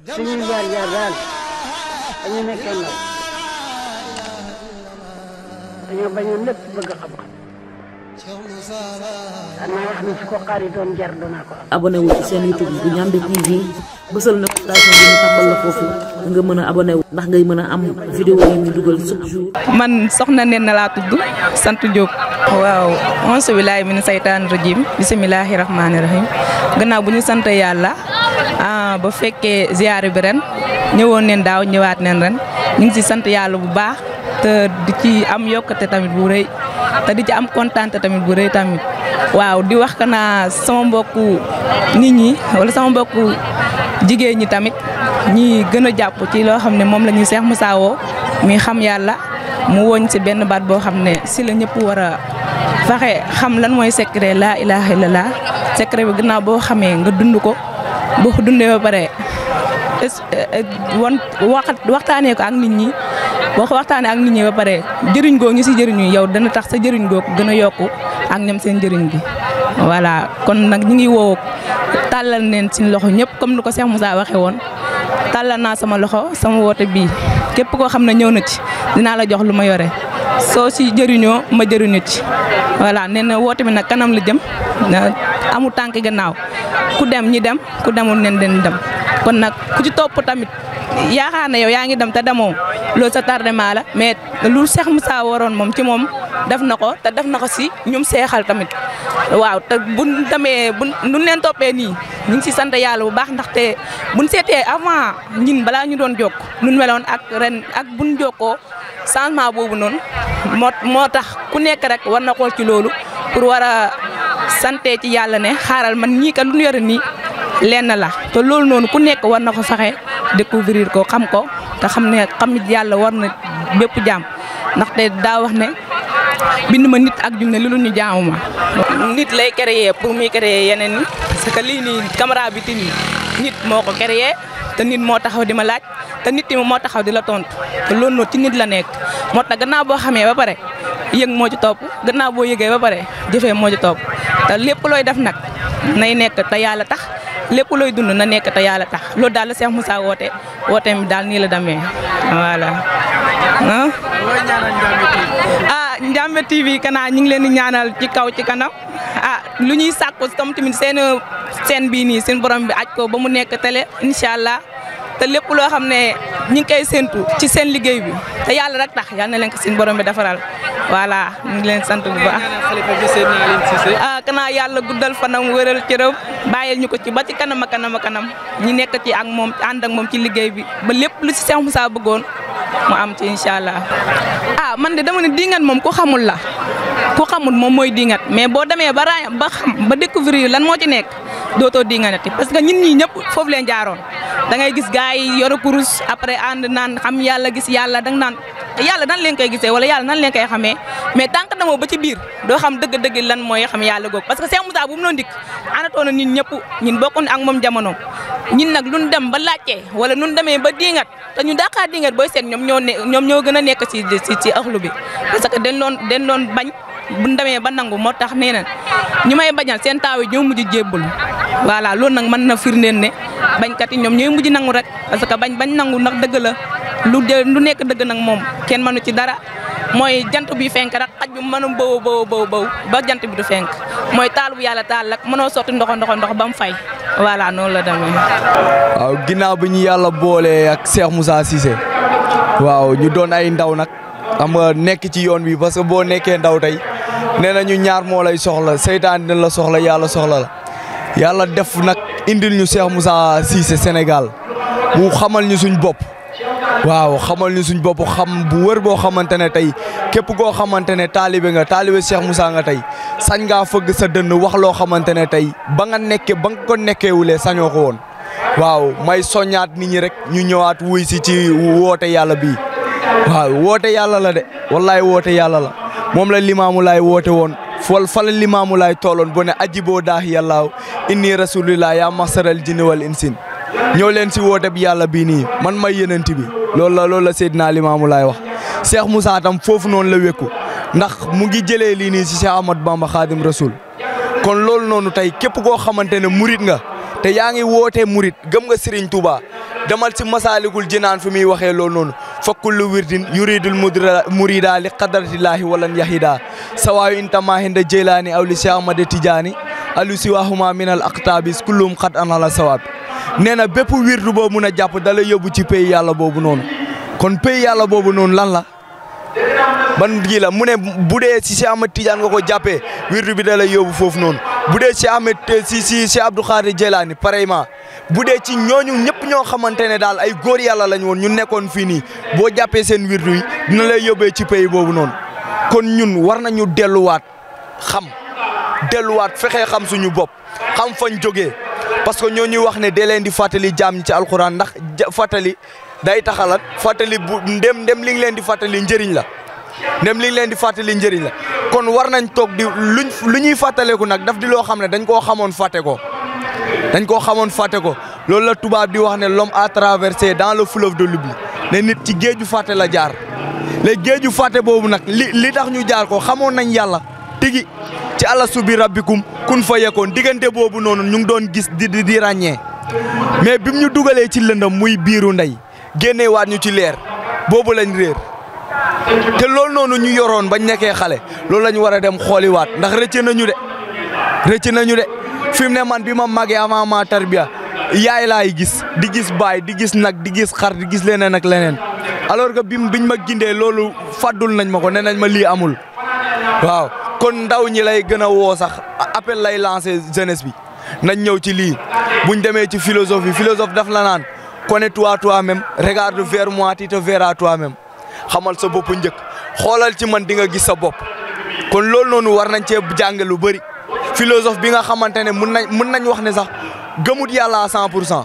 suñuy jaar-jaar daal dañu nekkee ndaw dañoo bañoon lépp bëgg xam-xam xanaa wax ni su ko xaaritoon jar danaa ko am. abonné wu ci seen YouTube bu Ndiamé TV bësal notification bi ñu tàmbal la foofu nga mën a abonné wu ndax ngay mën a am vidéo yi ñu dugal chaque jour. man soxna Nene laa tudd sant Diop. waaw auzu billaahi mina saytaani rajiim bismillaahi rahmaani rahiim gannaaw bu ñu sant yàlla ba fekkee ziyaare bi ren ñëwoon neen daaw ñëwaat neen ren ñu ngi ci sant yàlla bu baax te di ci am yokkate tamit bu rëy te di ci am kontaan tamit bu rëy tamit waaw di wax kana sama mbokku nit ñi wala sama mbokku jigéen ñi tamit ñi gën a jàpp ci loo xam ne moom la ñuy Cheikh Moussa woo mi xam yàlla mu woñ ci benn baat boo xam ne si la ñëpp war a fexe xam lan mooy secret laa ilaaha illallah secret bi gannaaw boo xamee nga dund ko boo ko dundee ba pare waxtaanee ko ak nit ñi boo ko waxtaanee ak nit ñi ba pare jëriñ goo ñu si jëriñu yow dana tax sa jëriñ goo gën a yokku ak ñoom seen jëriñ bi voilà kon nag ñu ngi woo tàllal neen ci loxo ñëpp comme ni ko Cheikh Moussa waxee woon tàllal naa sama loxo sama woote bii képp koo xam ne ñëw na ci dinaa la jox lu ma yore soo si jëriñoo ma jëriñu ci voilà nee na woote bi nag kanam la jëm amul tànk gannaaw ku dem ñi dem ku demul nen den dem kon nag ku ci topp tamit yaakaar na yow yaa ngi dem te demoo loolu sa tardement la mais lu Cheikh Moussa waroon moom ci moom def na ko te def na ko si ñum seexal tamit waaw te buñ demee buñ leen toppee nii ñu ngi si sant yàlla bu baax ndaxte buñ seetee avant ñin balaa ñu doon jokk nun meloon ak ren ak buñ jokkoo changement boobu noonu moo tax ku nekk rek war na xool ci loolu pour war a sante ci yàlla ne xaaral man ñii ka lu ñu yore nii lenn la te loolu noonu ku nekk war na ko fexe découvrir ko xam te xam ne xam yàlla war na bépp jaam ndaxte daa wax ne bind ma nit ak junne lu ñu jaamu ma nit lay créer pour muy créer yeneen ni parce que lii nii caméra bi nii nit moo ko créer te nit moo taxaw di ma laaj te nit tamit moo taxaw di la tontu te loolu noonu ci nit la nekk moo tax gannaaw boo xamee ba pare yëg moo ci topp gannaaw boo yëgee ba pare jëfee moo ci topp te lépp looy def nag nay nekk te yàlla tax lépp looy dund na nekk te yàlla tax loolu daal la Cheikh Moussa woote mi daal nii la demee voilà. Ndiamé TV kanaa ñu ngi leen di ñaanal ci kaw ci kanam lu ñuy sàkku tam tamit seen bii nii seen borom bi aj ko ba mu nekk télé incha allah te lépp loo xam ne ñu ngi koy séntu ci seen liggéey bi te yàlla rek tax yal na leen ko seen borom bi defaral voilà ñu ngi leen sant bu baax. kanaa yàlla guddal fanam wéral cëram bàyyil ñu ko ci ba ci kanam a kanam ñi nekk ci ak moom ànd ak moom ci liggéey bi ba lépp lu ci Cheikh Moussa bëggoon mu am ci incha allah. man de dama ne diingat moom ku xamul la ku xamul moom mooy diingat mais boo demee ba xam ba découvrir lan moo ci nekk dootoo diingatati parce que ñun ñii ñëpp foofu leen jaaroon da ngay gis gars yi yor kurus après ànd naan xam yàlla gis yàlla danga naan yàlla nan leen koy gisee wala yàlla nan leen koy xamee mais tant que demoo ba ci biir doo xam dëgg-dëgg lan mooy xam yàlla googu parce que Cheikh Moussa bu mu noon dikk àndatoon na ñun ñëpp ñun bokkoon ak moom jamono ñun nag luñ dem ba laajtee wala nun demee ba diingat te ñu daqaa diingat booy seet ñoom ñoo gën a nekk ci axlu bi parce que dañ doon bañ buñ demee ba nangu moo tax nee na ñu may bañal seen taaw yi ñoo mujj jébbal voilà loolu nag mën na firndeel ne bañkat yi ñoom ñooy mujj nangu rek parce que bañ nangu nag dëgg la lu nekk dëgg nag moom kenn mënu ci dara mooy jant bi fenk rek xaj bi mënu bëw ba jant bi du fenk mooy taal bu yàlla taal rek mënoo sotti ndox ba mu fay voilà noonu la demee. waaw ginnaaw bi ñu yàlla boole ak Cheikh Moussa Cissé waaw ñu doon ay ndaw nag xam nga nekk ci yoon bi parce que boo nekkee ndaw tey nee na ñu ñaar moo lay soxla seytaan dina la soxla yàlla la yàlla def nag indil ñu Cheikh Moussa Cissé Sénégal mu xamal ñu suñ bopp. waaw xamal ñu suñ bopp xam bu wër boo xamante ne tey képp koo xamante ne taalibe Cheikh Moussa nga tey sañ ngaa fëgg sa dënn wax loo xamante ne tey ba nga ko nekkeewulee sañoo ko woon waaw may soññaat nit ñi rek ñu ñëwaat wuy si ci woote yàlla bii waaw woote yàlla la de wallaay woote yàlla la moom la limaamu laay woote woon fa la limaamu laay tooloon bu ne ajiboo daax yàllaaw inni rasulillah yaa masaral jinni wal insin ñëw leen si woote bi yàlla bii nii man may yenent bi loolu la Seydina Limaamu laay wax Cheikh Moussa tam foofu noonu la wékku ndax mu ngi jëlee lii nii si Cheikh Ahmad Bamba Khadim Rasoul kon loolu noonu tey képp koo xamante ne murit nga te yaa ngi wootee murit gëm nga Serigne Touba demal si masaalikul jinaan fi muy waxee loolu noonu fa kullu wirdin yuridul murida li qadratillahi walan yahida sawaayu intama hinda jeylaani aw li Cheikh Ahmad Tidiane alu siwahuma min al aqtabis kullum xat anala sawaab nee na bépp wirdu boo mun a jàpp dala yóbbu ci pays yàlla boobu noonu kon pays yàlla boobu noonu lan la ban gi la mu ne bu dee si Cheikh Ahmad Tidiane nga ko jàppee wirdu bi dala yóbbu foofu noonu bu dee Cheikh Ahmed si Cheikh Abdou Khadir Jeylaani pareillement bu dee ci ñooñu ñëpp ñoo xamante ne daal ay góor yàlla lañ woon ñu nekkoon fii nii boo jàppee seen wirdu yi dina lay yóbbee ci pays boobu noonu kon ñun war nañu delluwaat fexe xam suñu bopp xam fañ jógee parce que ñoo ñuy wax ne dee leen di fàttali jaam ñi ci alxuraan ndax fàttali day taxalat fàttali bu ndem li ngi leen di fàttali njëriñ la ndem li ngi leen di fàttali njëriñ la kon war nañ toog di lu ñuy fàttaleeku nag daf di loo xam ne dañ koo xamoon fàtte ko loolu la tubaab di wax ne l'homme a traversé dans le fleuve de l'oubli ne nit ci géeju fàtte la jaar léegi géeju fàtte boobu nag li tax ñu jaar ko xamoon nañ yàlla tigi ci alastu bi rabbikum kun fa yekoon diggante boobu noonu ñu ngi doon gis di ràññee mais bim ñu dugalee ci lëndam muy biiru ndey génneewaat ñu ci leer boobu lañ réer te loolu noonu ñu yoroon bañ nekkee xale loolu la ñu war a dem xooliwaat ndax rëcc nañu de fi mu ne man bi ma màggee avant ma tarbiya yaay laay gis di gis baay di gis nag di gis xar di gis leneen ak leneen alors que biñ ma gindee loolu fàddul nañ ma ko nee nañ ma lii amul waaw kon ndaw ñi lay gën a woo sax appel lay lancé jeunesse bi nañ ñëw ci lii buñ demee ci philosophe daf la naan connais-toi toi-même regarde vers moi tu te verras toi-même xamal sa bopp njëkk xoolal ci man di nga gis sa bopp kon loolu noonu war nañ cee jàng lu bëri philosophe bi nga xamante ne mën nañ wax ne sax gëmut yàlla à 100%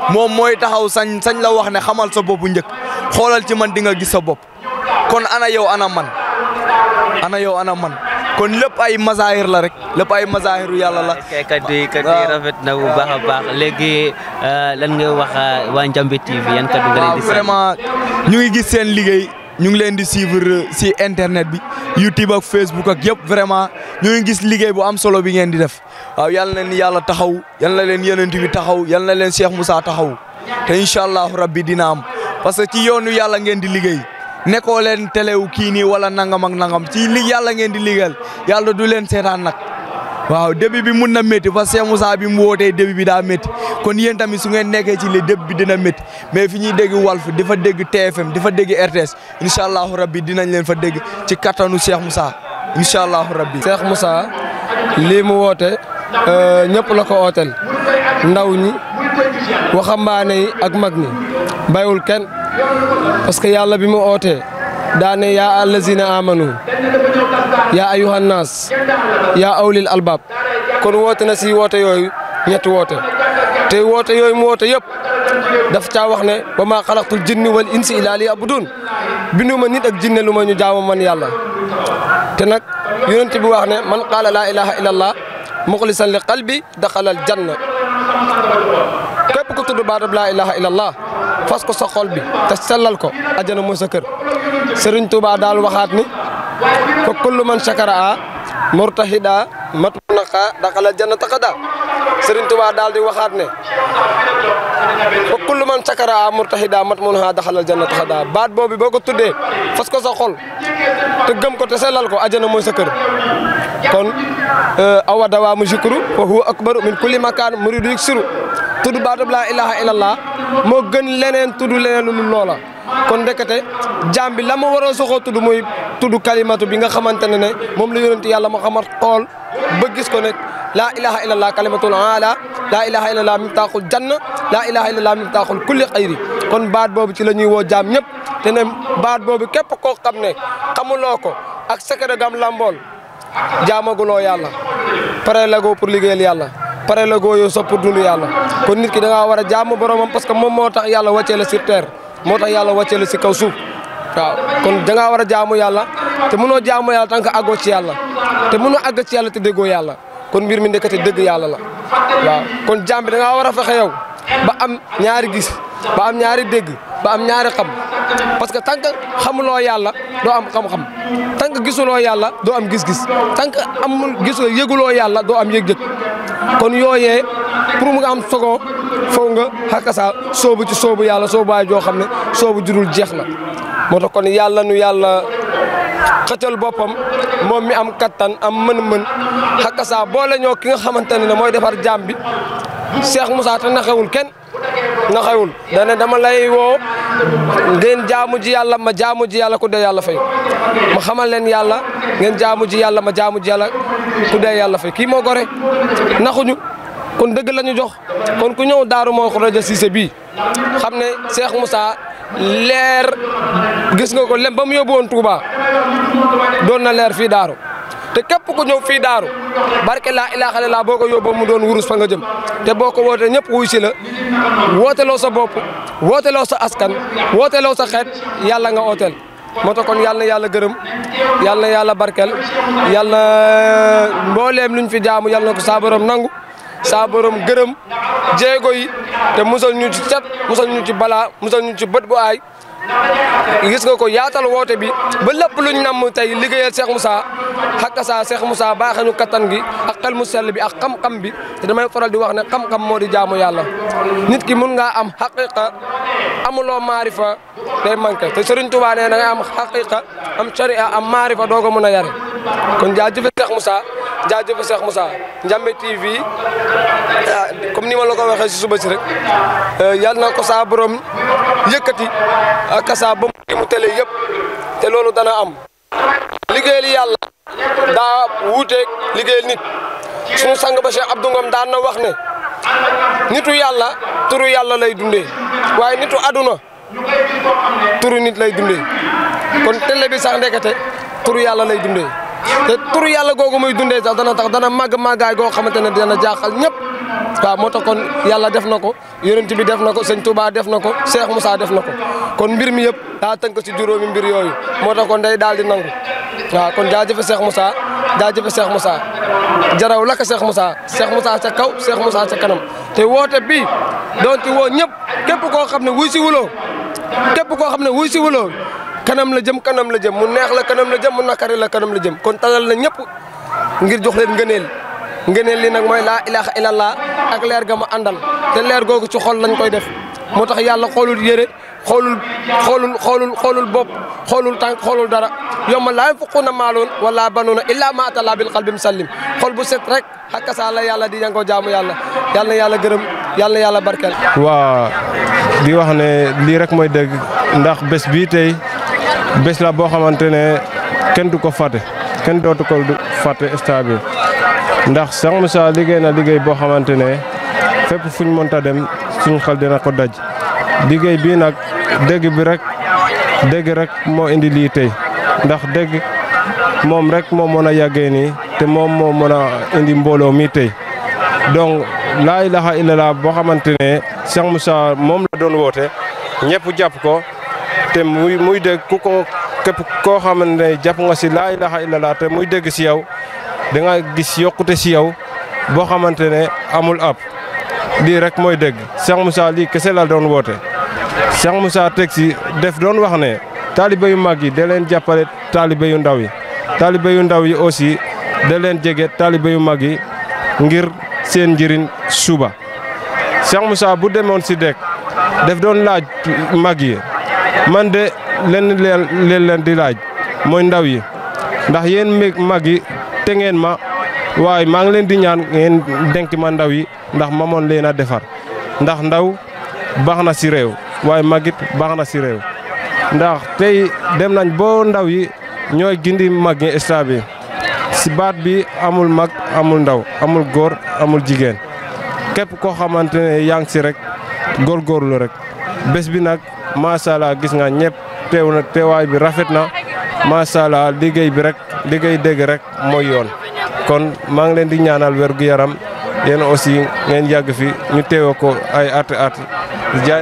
moom mooy taxaw sañ la wax ne xamal sa bopp njëkk xoolal ci man di nga gis sa bopp kon ana yow ana man kon lépp ay mazahir la rek lépp ay mazahiru yàlla la. kaddu yi rafet na bu baax a baax léegi lan nga wax waa Ndiamé TV yan kaddu nga leen di. vraiment ñu ngi gis seen liggéey ñu ngi leen di suivre si internet bi YouTube ak Facebook ak yëpp vraiment ñu ngi gis liggéey bu am solo bi ngeen di def waaw yal na leen yàlla taxaw yal na leen yonent bi taxaw yal na leen Cheikh Moussa taxaw te incha allahu rabbi dina am parce que ci yoonu yàlla ngeen di liggéey. nekkoo leen telew kii nii wala nangam ak nangam ci li yàlla ngeen di liggéeyal yàlla du leen seetaan nag waaw début bi mun na métti parce que Cheikh Moussa bi mu wootee début bi daa métti kon yéen tamit su ngeen nekkee ci li début bi dina métti mais fi ñuy dégg Walf di fa dégg TFM di fa dégg RTS incha allahu rabbi dinañ leen fa dégg ci kattanu Cheikh Moussa incha allahu rabbi. Cheikh Moussa lii mu woote ñëpp la ko ooteel ndaw ñi waxambaane yi ak mag ñi bayul kenn. parce que yàlla bi mu ootee daane yaa allazina amanu yaa ayuhan nas yaa awlil albab kon woote na si woote yooyu ñetti woote te woote yooyu mu woote yëpp daf caa wax ne wa maa xalaqtul jinni wal insi illaa liya'budun binduma nit ak jinne lu ma ñu jaamu man yàlla te nag yonent bi wax ne man qaala laa ilaha illallah muxlisan li qalbi daxalal janna képp ku tudd baatub laa ilaha illallah fas ko sa xol bi te sellal ko ajana mooy sa kër Serigne Touba daal waxaat ni fa kullu man shakara a murtahida matmunaqa daxalal janna taqada Serigne Touba daal di waxaat ne fa kullu man shakara a murtahida matmunaqa daxalal janna taqada baat boobu boo ko tuddee fas ko sa xol te gëm ko te sellal ko ajana mooy sa kër kon awa dawaamu shukru wa huwa akbaru min kulli makaan muridu yuksiru tudd baatub laa ilaha illallah moo gën leneen tudd leneen lu loola kon ndekete jaam bi la ma war a soxoo tudd mooy tudd kalimatu bi nga xamante ne moom la yonent yàlla Muhammad xool ba gis ko ne laa ilaha illallah kalimatul ala laa ilaha illallah miftaaxul janna laa ilaha illallah miftaaxul kulli xayri kon baat boobu ci la ñuy woo jaam ñëpp te ne baat boobu képp koo xam ne xamuloo ko ak secret gam lambool jaamaguloo yàlla pare la goo pour liggéeyal yàlla pare la goo yow sax pour dund yàlla kon nit ki da ngaa war a jaamu boromam parce que moom moo tax yàlla wàccee la sur terre moo tax yàlla wàccee la si kaw suuf waaw kon da ngaa war a jaamu yàlla te mënoo jaamu yàlla tant que àggoo ci yàlla te mënoo àgg ci yàlla te déggoo yàlla kon mbir mi ndekete dëgg yàlla la waaw kon jaam bi da ngaa war a fexe yow ba am ñaari gis ba am ñaari dégg ba am ñaari xam parce que tant que xamuloo yàlla doo am xam-xam tant que gisuloo yàlla doo am gis-gis tant que amul yëguloo yàlla doo am yëg-yëg kon yooyee pour mu nga am sogo foog nga xakasa soobu ci soobu yàlla soobaay joo xam ne soobu jurul jeex la moo tax kon yàlla nu yàlla xëccal boppam moom mi am kattan am mën-mën xakasa boole ñoo ki nga xamante ne mooy defar jaam bi Cheikh Moussa te naxewul kenn naxewul dane dama lay woo ngeen jaamu ji yàlla ma jaamu ji yàlla ku dee yàlla fay ma xamal leen yàlla ngeen jaamu ji yàlla ma jaamu ji yàlla ku dee yàlla fay kii moo gore naxuñu kon dëgg la ñu jox kon ku ñëw Daaru moo Khourédia Cissé bii xam ne Cheikh Moussa leer gis nga ko lem ba mu yóbbu woon Touba doon na leer fii Daaru te képp ku ñëw fii Daaru barke laa ilaaha illallaah boo ko yóbboo mu doon wurus fa nga jëm te boo ko wootee ñëpp wuy si la wooteloo sa bopp wooteloo sa askan wooteloo sa xeet yàlla nga ooteel moo tax kon yàlla na yàlla gërëm yàlla na yàlla barkel yàlla mbooleem luñ fi jaamu yàlla na ko saa borom nangu saa borom gërëm jéego yi te musal ñu ci cat musal ñu ci balaa musal ñu ci bët bu aay gis nga ko yaatal woote bi ba lépp luñ namm tey liggéeyal Cheikh Moussa xakasa Cheikh Moussa baaxee ñu kattan gi ak xel mu sell bi ak xam-xam bi te damay faral di wax ne xam-xam moo di jaamu yàlla nit ki mun ngaa am xaqiqa amuloo maarifa day manqué te Serigne Touba nee na nga am xaqiqa am sharia am maarifa doo ko mën a yare kon jaajëfe Cheikh Moussa jaajëfe Cheikh Moussa Ndiamé TV comme ni ma la ko waxee si suba si rek yal na ko saa borom yëkkati ak kasa ba mu télé yëpp te loolu dana am liggéeyal yàlla daa wuuteeg liggéeyal nit suñu sang ba Cheikh Abdou Ngom daan na wax ne nitu yàlla turu yàlla lay dundee waaye nitu aduna turu nit lay dundee kon télé bi sax ndekete turu yàlla lay dundee te turu yàlla googu muy dundee sax dana tax dana màgg màggaay goo xamante ne dana jaaxal ñëpp waaw moo tax kon yàlla def na ko yonent bi def na ko sëñ Touba def na ko Cheikh Moussa def na ko kon mbir mi yëpp daa tënk ci juróomi mbir yooyu moo tax kon day daal di nangu waaw kon jaajëfe Cheikh Moussa jaajëfe Cheikh Moussa jaraw la ko Cheikh Moussa ca kaw Cheikh Moussa ca kanam te woote bi doon ci woo ñëpp képp koo xam ne wuy si wuloo kanam la jëm mu neex la kanam la jëm mu nakari la kanam la jëm kon talal na ñëpp ngir jox leen ngëneel li nag mooy laa ilaaha illallah ak leer ga ma àndal te leer googu ci xol lañ koy def moo tax yàlla xoolul yére xoolul bopp xoolul tànk xoolul dara yawma laa yanfa'u maalun wala banuuna illaa maa ataa Allaaha bil qalbi musallim xol bu set rek hakasa la yàlla di yangoo jaamu yàlla yal na yàlla gërëm yal na yàlla barkeel. waa di wax ne lii rek mooy dëgg ndax bés bii tey bés la boo xamante ne kenn du ko fàtte kenn dootu ko fàtte stade ndax Cheikh Moussa liggéey na liggéey boo xamante ne fépp fuñ mënta dem suñ xel dina ko daj liggéey bii nag dégg rek moo indi lii tey ndax dégg moom rek moo mën a yàggee nii te moom moo mën a indi mbooloo mi tey donc laa ilaha illallah boo xamante ne Cheikh Moussa moom la doon woote ñëpp jàpp ko te muy dégg képp koo xamante ne jàpp nga si laa ilaha illallah te muy dégg si yow da nga gis yokkute si yow boo xamante ne amul ab lii rek mooy dégg Cheikh Moussa lii kese la doon woote Cheikh Moussa teg si def doon wax ne taalibe yu mag yi da leen jàppale taalibe yu ndaw yi taalibe yu ndaw yi aussi da leen jege taalibe yu mag yi ngir seen njëriñ suba Cheikh Moussa bu demoon si dëkk def doon laaj mag yi man de leen di laaj mooy ndaw yi ndax yéen mag yi te ngeen ma waaye maa ngi leen di ñaan ngeen denk ma ndaw yi ndax ma moon leen a defar ndax ndaw baax na si réew waaye magit baax na si réew ndax tey dem nañ boo ndaw yi ñooy gindi mag ñi stade bi si baat bi amul mag amul ndaw amul góor amul jigéen képp koo xamante ne yaa ngi si rek góorgóorlu rek bés bi nag macha allah gis nga ñëpp teew na teewaay bi rafet na macha allah liggéey bi rek liggéey dégg rek mooy yoon kon maa ngi leen di ñaanal wér gu yaram yéen aussi ngeen yàgg fi ñu teewoo ko ay at.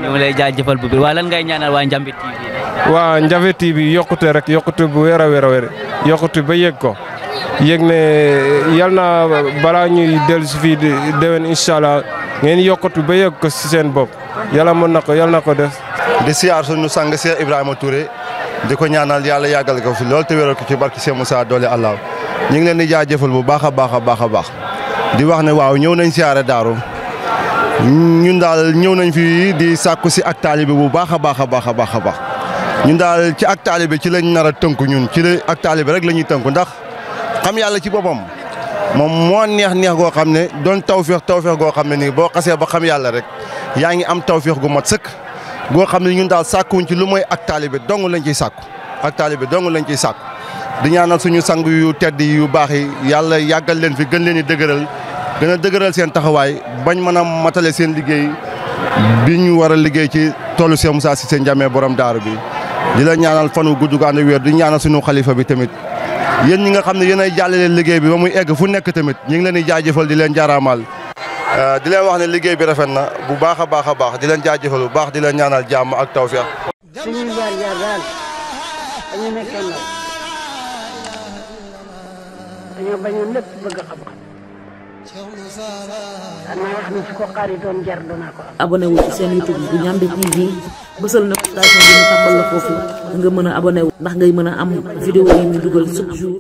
ñu ngi lay jaajëfal bu biir waa lan ngay ñaanal waa Ndiamé TV. waa Ndiamé TV yokkute rek yokkute bu wér a wér yokkute ba yëg ko yëg ne yal na balaa ñuy dellu si fii déwén incha allah ngeen yokkute ba yëg ko si seen bopp yàlla mën na ko yal na ko def. di siyaar suñu sang Cheikh Ibrahima Touré di ko ñaanal yàlla yàggal ko fi lool te wéral ko ci barki Cheikh Moussa doole Allah ñu ngi leen di jaajëfal bu baax a baax di wax ne waaw ñëw nañ siyaare Daaru ñun daal ñëw nañ fi di sàkku si ak taalibe bu baax a baax a baax a baax a baax ñun daal ci ak taalibe ci lañ nar a tënku ñun ci la ak taalibe rek la ñuy tënku ndax xam yàlla ci boppam moom moo neex goo xam ne doon tawféex goo xam ne nii boo xasee ba xam yàlla rek yaa ngi am tawféex gu mat sëkk goo xam ne ñun daal sàkkuwuñ ci lu mooy ak taalibe dong lañ ciy sàkku ak taalibe dong lañ ciy sàkku di ñaanal suñu sang yu tedd yu baax yi yàlla yàggal leen fi gën leen di dëgëral gën a dëgëral seen taxawaay bañ mën a matale seen liggéey bi ñu war a liggéey ci toolu Cheikh Moussa Cissé Ndiamé borom daaru bi di la ñaanal fanu gudd gu ànd ak wér di ñaanal suñu xalifa bi tamit yéen ñi nga xam ne yéen ay jàllale liggéey bi ba muy egg fu nekk tamit ñu ngi leen di jaajëfal di leen jaaraamal di leen wax ne liggéey bi rafet na bu baax a baax a baax di leen jaajëfal bu baax di leen ñaanal jàmm ak tawfeex. suñuy jaar-jaar daal dañu nekkee ndaw dañoo bañoon lépp bëgg xam-xam danaa wax ni su ko xaaritoon jar danaa ko am. abonné wu ci seen YouTube bu Ndiamé TV bësal notification bi ñu tàmbal la foofu nga mën a abonné wu ndax ngay mën a am vidéo yi ñu dugal chaque jour.